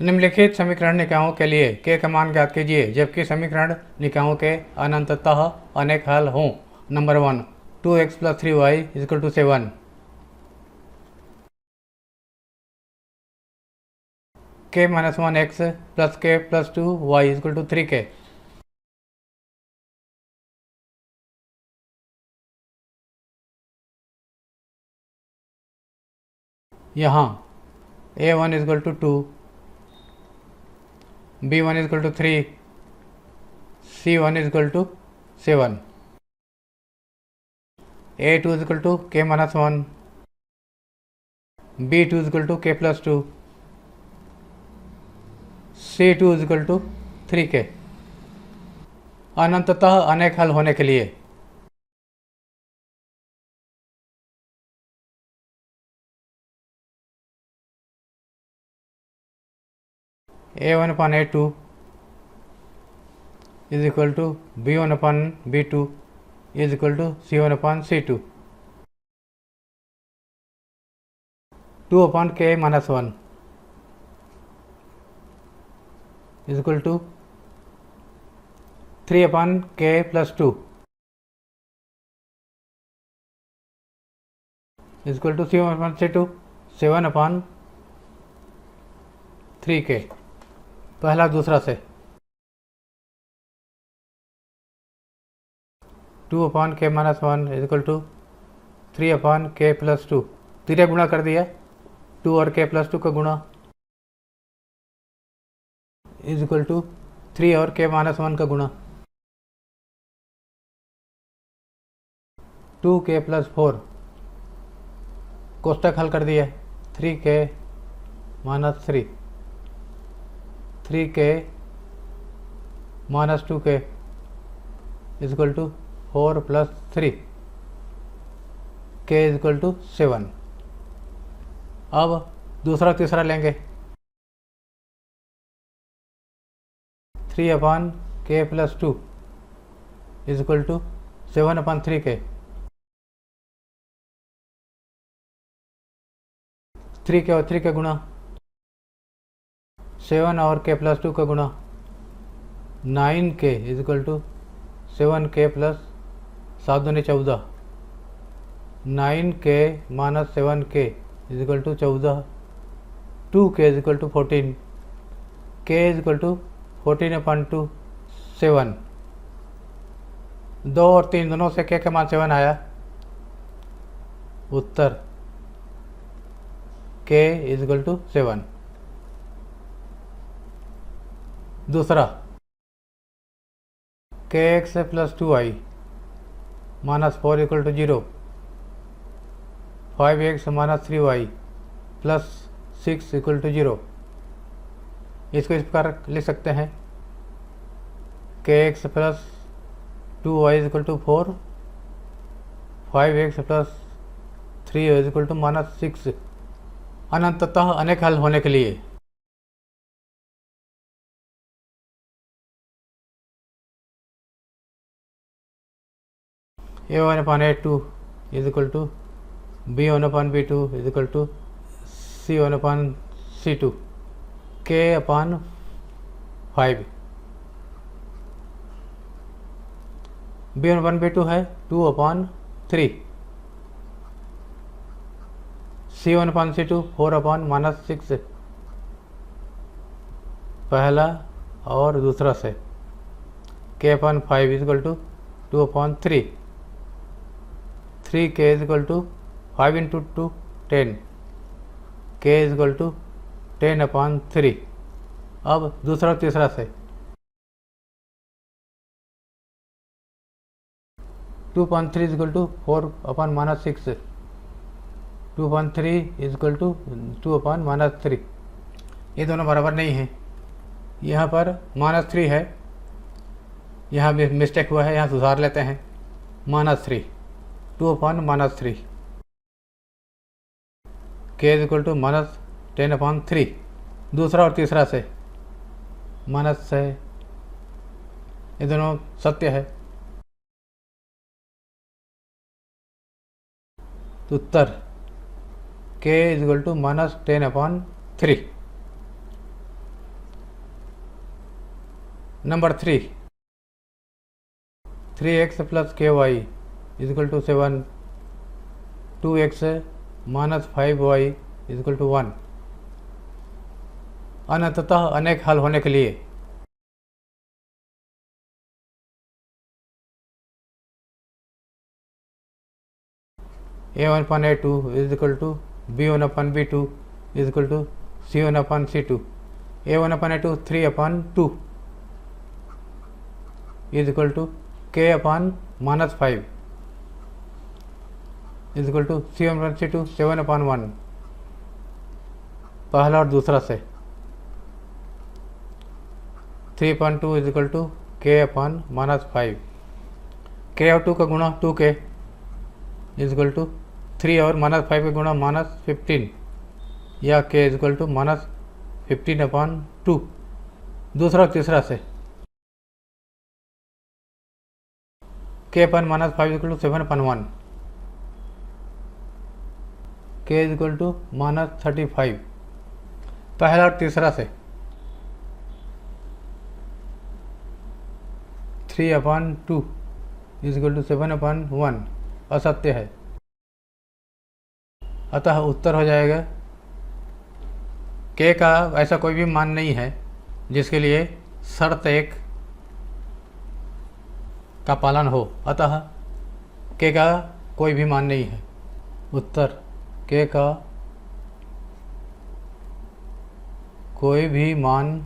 निम्नलिखित समीकरण निकायों के लिए k का मान ज्ञात कीजिए जबकि समीकरण निकायों के अनंततः अनेक हल हों। Number 1, 2x + 3y = 7, k - 1x + k + 2y = 3k, यहाँ a1 = 2, b1 = 3, c1 = 7, a2 = k - 1, b2 = k + 2, c2 = 3k। अनंततः अनेक हल होने के लिए a1/a2 = b1/b2 = c1/c2, 2/k - 1 = 3/k + 2 = c1/c2, 7/3k। पहला दूसरा से 2/k - 1 = 3/k + 2, तीसरे गुणा कर दिया, 2 और k + 2 का गुणा = 3 और k - 1 का गुणा, 2k + 4, कोष्टक हल कर दिया, 3k - 3, 3k - 2k = 4 + 3, k = 7। अब दूसरा तीसरा लेंगे, 3/k + 2 = 7/3k, 3k और 3 का गुणा, 7 और k + 2 का गुणा, 9k = 7k + 7 दूनी 14, 9k - 7k = 14, 2k = 14, k = 14/2, 7। 2 और 3 दोनों से k का मान 7 आया। उत्तर k = 7। दूसरा, kx + 2y - 4 = 0, 5x - 3y + 6 = 0। इसको इस प्रकार लिख सकते हैं, kx + 2y = 4, 5x + 3y = -6। अनंततः अनेक हल होने के लिए a1/a2 = b1/b2 = c1/c2, k/5, b1/b2 है 2/3, c1/c2 4/-6। पहला और दूसरा से k/5 = 2/3, 3k = 5 × 2 10, k = 10/3। अब दूसरा तीसरा से 2/3 = 4/-6, 2/3 = 2/-3। ये दोनों बराबर नहीं हैं, यहाँ पर -3 है, यहाँ भी मिस्टेक हुआ है, यहाँ सुधार लेते हैं, -3, 2/-3, k = -10/3। दूसरा और तीसरा से माइनस है, ये दोनों सत्य है। तो उत्तर k = -10/3। Number 3, 3x plus k y is equal to 7, 2x minus 5y is equal to 1। अनंततः अनेक हल होने के लिए a1 upon a2 is equal to b1 upon b2 is equal to c1 upon c2। a1 upon a2 3 upon 2 is equal to k upon minus 5 is equal to c1 upon c2 7 upon 1। पहला और दूसरा से 3 upon 2 is equal to k upon minus 5। k और 2 का गुणा 2k is equal to 3 और minus 5 का गुणा माइनस 15 या k is equal to minus 15 upon 2। दूसरा और तीसरा से k upon minus 5 is equal to 7 upon 1। k is equal to minus 35। पहला और तीसरा से 3 अपन 2 इजकल टू 7 अपन 1 असत्य है, अतः उत्तर हो जाएगा k का ऐसा कोई भी मान नहीं है जिसके लिए शर्त 1 का पालन हो, अतः k का कोई भी मान नहीं है। उत्तर k का कोई भी मान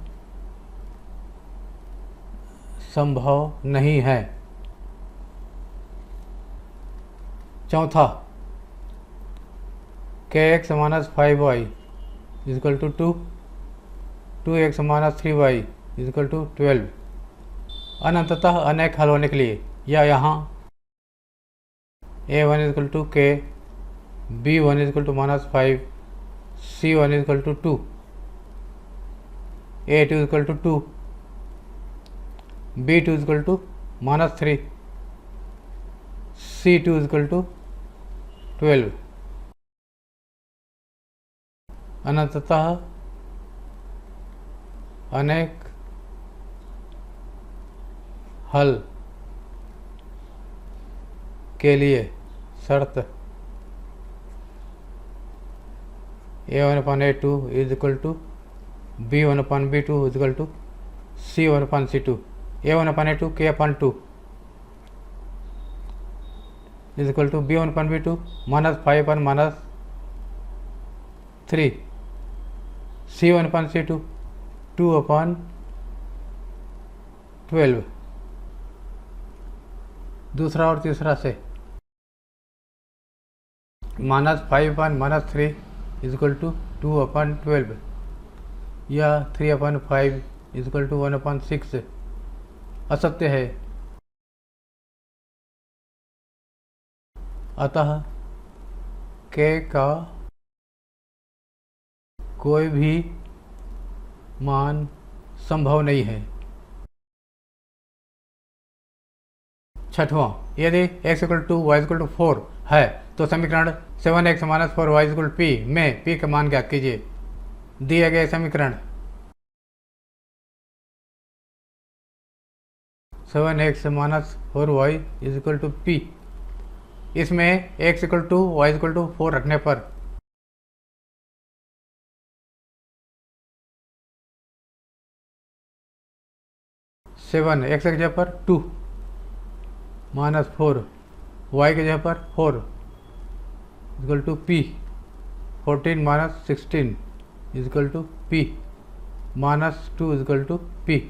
संभव नहीं है। चौथा kx minus 5y is equal to 2, 2x minus 3y is equal to 12। अनंततः अनेक हल होने के लिए या यहाँ a1 is equal to k, b1 is equal to minus 5, c1 is equal to 2, a2 is equal to 2, b2 is equal to minus 3, c2 is equal to 12। अनंततः अनेक हल के लिए शर्त a1 upon a2 is equal to b1 upon b2 is equal to c1 upon c2। a1 upon a2 k upon 2 is equal to b1 upon b2 minus 5 upon minus 3, c1 upon c2 2 upon 12। दूसरा और तीसरा से minus 5 upon minus 3 is equal to 2 upon 12 या 3 upon 5 is equal to 1 upon 6 असत्य है, अतः k का कोई भी मान संभव नहीं है। छठवां, यदि x equal to y equal to 4 है तो समीकरण 7x minus 4 y equal p में p का मान ज्ञात कीजिए। दिए गए समीकरण 7x minus 4 y is equal to p, इसमें x equal to y equal to 4 रखने पर सेवन एक्स की जगह पर 2 माइनस 4 वाई की जगह पर 4 is equal to p, 14 minus 16 is equal to p minus 2 is equal to p।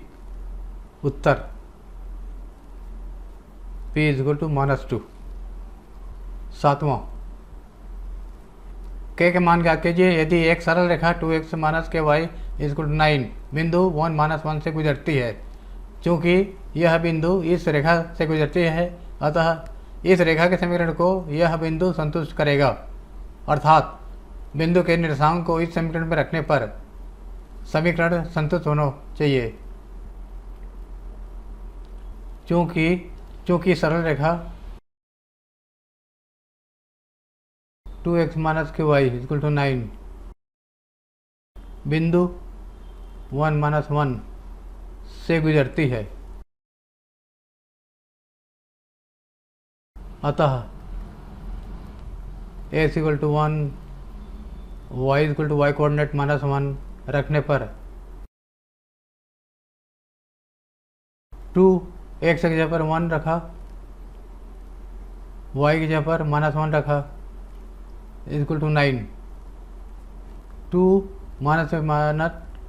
उत्तर p इजकल टू माइनस 2। सातवां, k के मान ज्ञात कीजिए यदि एक सरल रेखा 2x माइनस के वाई इजकल टू 9 बिंदु 1 माइनस 1 से गुजरती है। चूँकि यह बिंदु इस रेखा से गुजरती है, अतः इस रेखा के समीकरण को यह बिंदु संतुष्ट करेगा, अर्थात बिंदु के निर्देशांक को इस समीकरण में रखने पर समीकरण संतुष्ट होना चाहिए। चूँकि सरल रेखा 2x माइनस के वाई इक्वल टू 9 बिंदु 1 माइनस 1 से गुजरती है। अतः a is equal to 1, y is equal to y coordinate -1 रखने पर 2 x की जगह पर 1 रखा, y की जगह पर -1 रखा, is equal to 9। 2 minus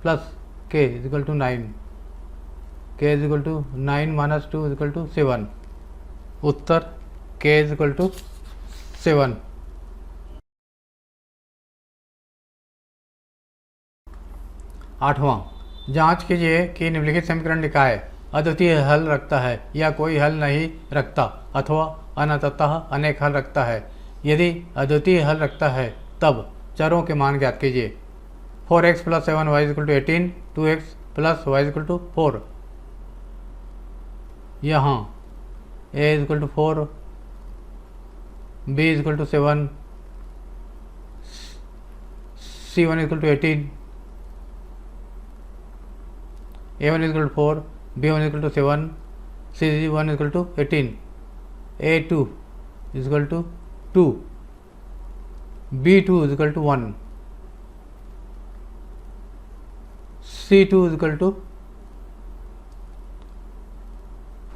plus k is equal to 9, k is equal to 9 minus 2 is equal to 7। उत्तर k इज इक्वल टू 7। आठवां, जांच कीजिए कि निम्नलिखित समीकरण निकाय अद्वितीय हल रखता है या कोई हल नहीं रखता अथवा अनंततः अनेक हल रखता है। यदि अद्वितीय हल रखता है तब चरों के मान ज्ञात कीजिए। 4x + 7y = 18, 2x + y = 4। यहाँ a = 4, b = 7, c1 = 18, a1 = 4, b1 = 7, c1 = 18, a2 = 2, b2 = 1, c2 =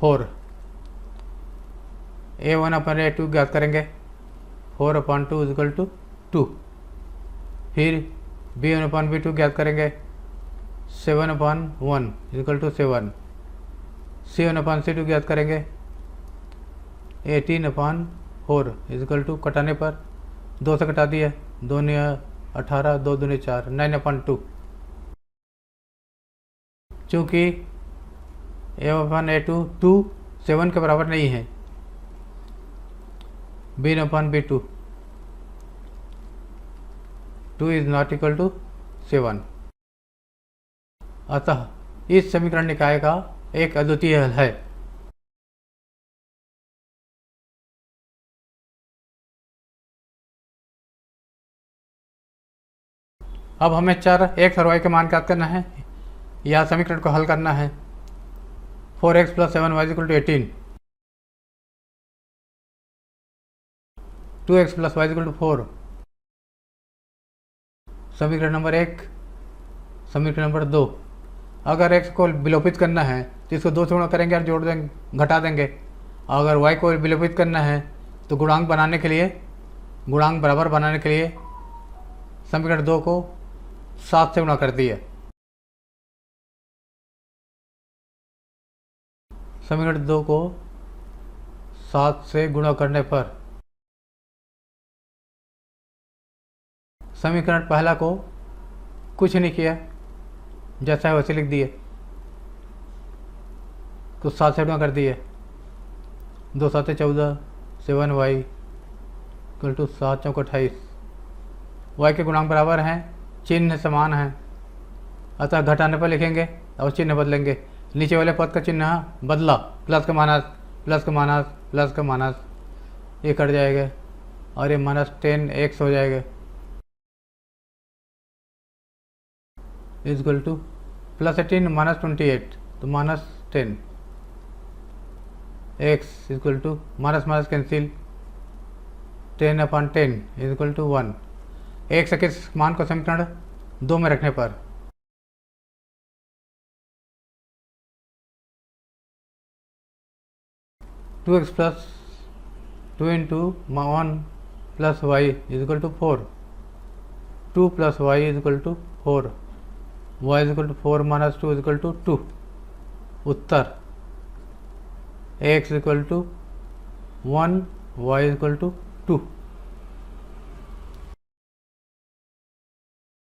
4। a1 upon a2 ज्ञात करेंगे, 4/2 = 2। फिर b1/b2 ज्ञात करेंगे, 7/1 = 7। c1/c2 ज्ञात करेंगे, 18/4 = कटाने पर 2 से कटा दिया, 2 ने 18, 2 दूनी 4, 9/2। चूँकि a1/a2 2 7 के बराबर नहीं है, b1/b2 2 is not equal to 7। अतः इस समीकरण निकाय का एक अद्वितीय हल है। अब हमें चर x और y के मान ज्ञात करना है या समीकरण को हल करना है। 4x + 7y = 18, 2x + y = 4। समीकरण नंबर 1। समीकरण नंबर 2, अगर x को विलोपित करना है तो इसको 2 से गुणा करेंगे और जोड़ देंगे, घटा देंगे। अगर y को विलोपित करना है तो गुणांक बराबर बनाने के लिए समीकरण 2 को 7 से गुणा कर दिए। समीकरण 2 को 7 से गुणा करने पर समीकरण पहला को कुछ नहीं किया, जैसा है वैसे लिख दिए, तो 7 से गुणा कर दिए। 2 7 14, 7y = 7 × 28। y के गुणांक बराबर हैं, चिन्ह समान है, अतः घटाने पर लिखेंगे और चिन्ह बदलेंगे। नीचे वाले पद का चिन्ह बदला, प्लस का माइनस, प्लस का माइनस, प्लस का माइनस, ये कट जाएगा और ये -10x हो जाएगा, इज इक्वल टू +18 -28, तो -10 x equal to minus cancel, 10/10 is equal to 1। x के मान को समीकरण 2 में रखने पर 2x + 2 × 1 + y is equal to 4, 2 + y is equal to 4, y is equal to 4 - 2 is equal to 2। उत्तर x equal to 1, y equal to 2।